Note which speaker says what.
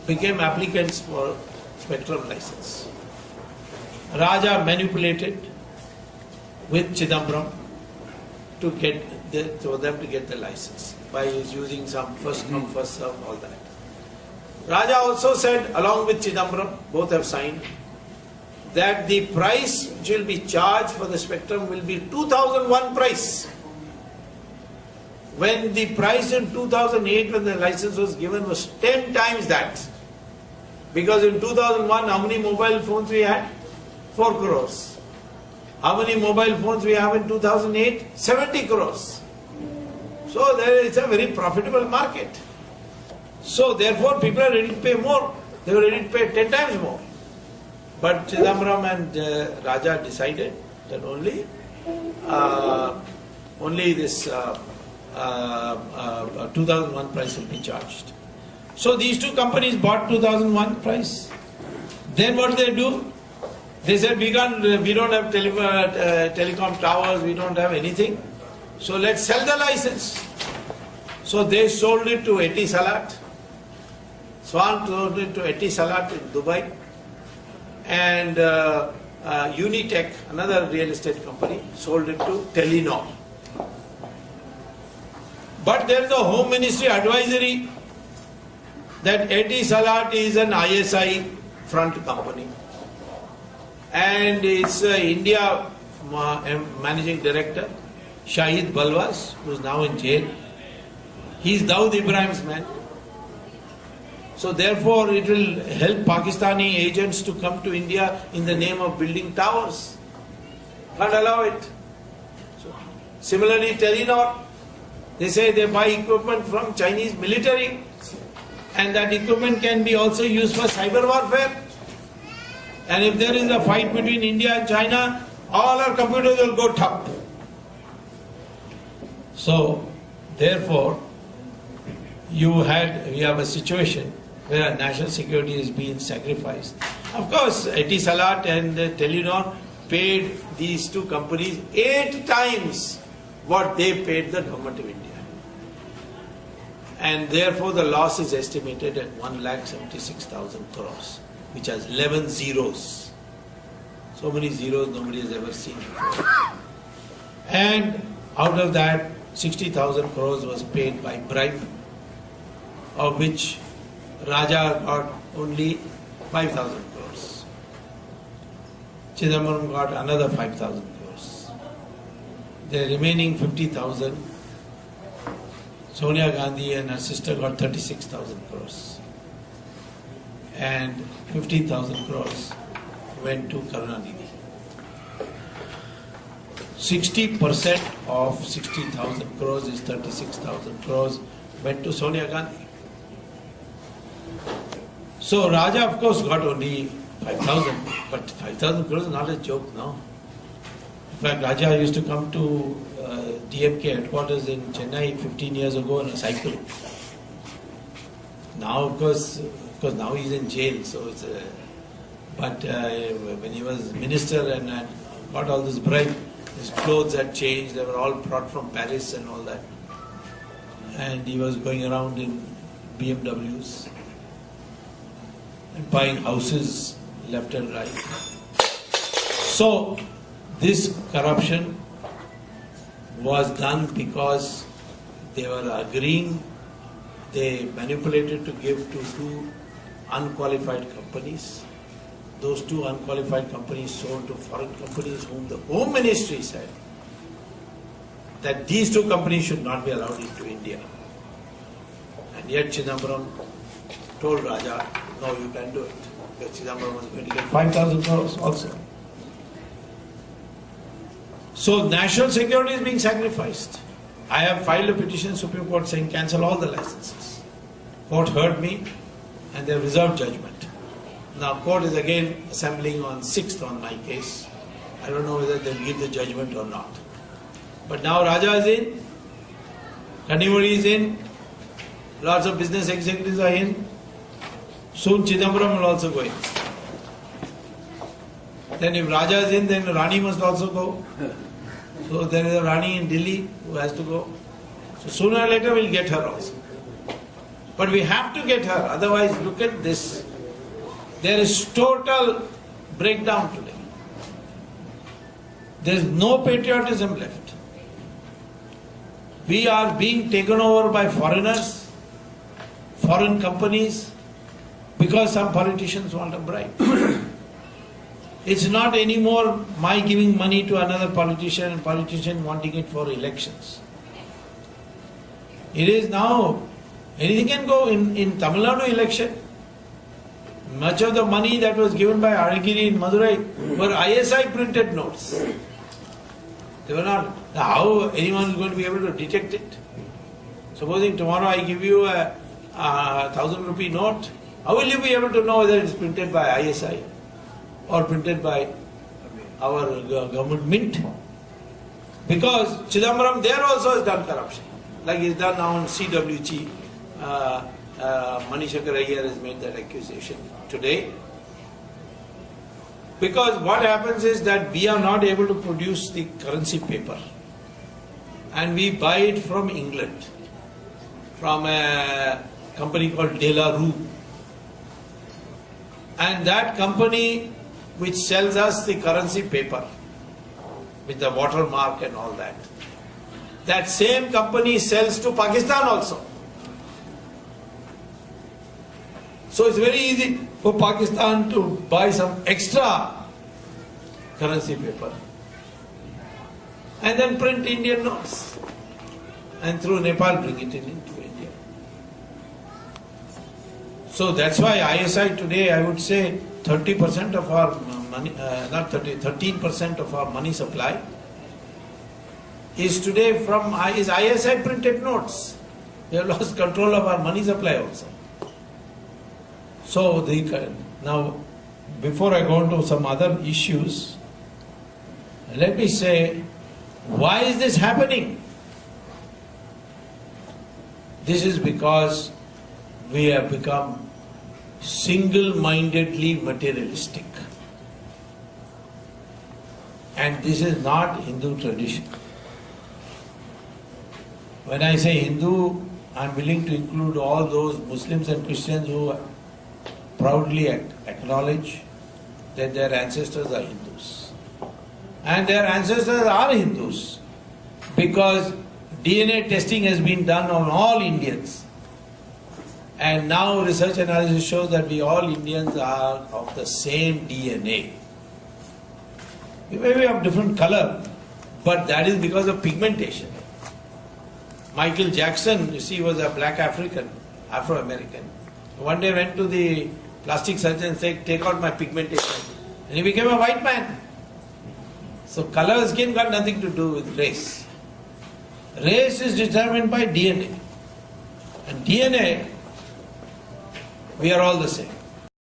Speaker 1: became applicants for spectrum license. Raja manipulated with Chidambaram for them to get the license by using some first come first serve, all that. Raja also said, along with Chidambaram, both have signed, that the price which will be charged for the spectrum will be 2001 price. When the price in 2008 when the license was given was 10 times that. Because in 2001 how many mobile phones we had? 4 crores. How many mobile phones we have in 2008? 70 crores. So there is a very profitable market. So therefore people are ready to pay more. They were ready to pay 10 times more. But Chidambaram and Raja decided that only this 2001 price will be charged. So these two companies bought 2001 price. Then what did they do? They said we don't have telecom towers, we don't have anything. So let's sell the license. So they sold it to Etisalat. Swan sold it to Etisalat in Dubai. And Unitech, another real estate company, sold it to Telenor. But there is a Home Ministry advisory that Etisalat is an ISI front company. And its India managing director, Shahid Balwas, who is now in jail. He is Dawood Ibrahim's man. So therefore it will help Pakistani agents to come to India in the name of building towers. Can't allow it. So, similarly Telenor, they say they buy equipment from Chinese military and that equipment can be also used for cyber warfare. And if there is a fight between India and China, all our computers will go top. So therefore we have a situation where national security is being sacrificed. Of course, Etisalat and Telenor paid these two companies 8 times what they paid the government of India. And therefore the loss is estimated at 1,76,000 crores, which has 11 zeros. So many zeros nobody has ever seen before. And out of that, 60,000 crores was paid by bribe, of which Raja got only 5,000 crores. Chidambaram got another 5,000 crores. The remaining 50,000, Sonia Gandhi and her sister got 36,000 crores. And 15,000 crores went to Karunanidhi. 60% of 60,000 crores is 36,000 crores went to Sonia Gandhi. So Raja of course got only 5,000, but 5,000 crores is not a joke now. In fact, Raja used to come to DMK headquarters in Chennai 15 years ago on a cycle. Now of course now he's in jail, so it's but when he was minister and got all this bribe, his clothes had changed, they were all brought from Paris and all that. And he was going around in BMWs and buying houses left and right. So this corruption was done because they were agreeing, they manipulated to give to 2 unqualified companies. Those 2 unqualified companies sold to foreign companies whom the Home Ministry said that these 2 companies should not be allowed into India. And yet Chidambaram told Raja, no, you can do it. Because Chidambaram was going to get 5,000 crores also. So national security is being sacrificed. I have filed a petition in Supreme Court saying cancel all the licenses. Court heard me and they reserved judgment. Now court is again assembling on 6th on my case. I don't know whether they'll give the judgment or not. But now Raja is in, Kanimuri is in, lots of business executives are in. Soon Chidambaram will also go in. Then if Raja is in, then Rani must also go. So there is a Rani in Delhi who has to go. So sooner or later we'll get her also. But we have to get her, otherwise look at this. There is total breakdown today. There is no patriotism left. We are being taken over by foreigners, foreign companies, because some politicians want a bribe. It's not anymore my giving money to another politician and politician wanting it for elections. It is now, anything can go in Tamil Nadu election. Much of the money that was given by Aragiri in Madurai were ISI printed notes. They were not. Now how anyone is going to be able to detect it? Supposing tomorrow I give you a 1,000 rupee note, how will you be able to know whether it is printed by ISI or printed by our government mint? Because Chidambaram there also has done corruption. Like he's done now in CWG. Manishakar Iyer has made that accusation today. Because what happens is that we are not able to produce the currency paper. And we buy it from England, from a company called De La Rue. And that company which sells us the currency paper with the watermark and all that, that same company sells to Pakistan also. So it's very easy for Pakistan to buy some extra currency paper and then print Indian notes and through Nepal bring it into India. So that's why ISI today, I would say 30% of our money, 13% of our money supply is today from ISI printed notes. We have lost control of our money supply also. So now, before I go into some other issues, let me say, why is this happening? This is because we have become single-mindedly materialistic. And this is not Hindu tradition. When I say Hindu, I am willing to include all those Muslims and Christians who proudly acknowledge that their ancestors are Hindus. And their ancestors are Hindus because DNA testing has been done on all Indians. And now research analysis shows that we all Indians are of the same DNA. We may be of different color, but that is because of pigmentation. Michael Jackson, you see, was a black African, Afro-American. One day went to the plastic surgeon and said, take out my pigmentation. And he became a white man. So color of skin got nothing to do with race. Race is determined by DNA. And DNA, we are all the same.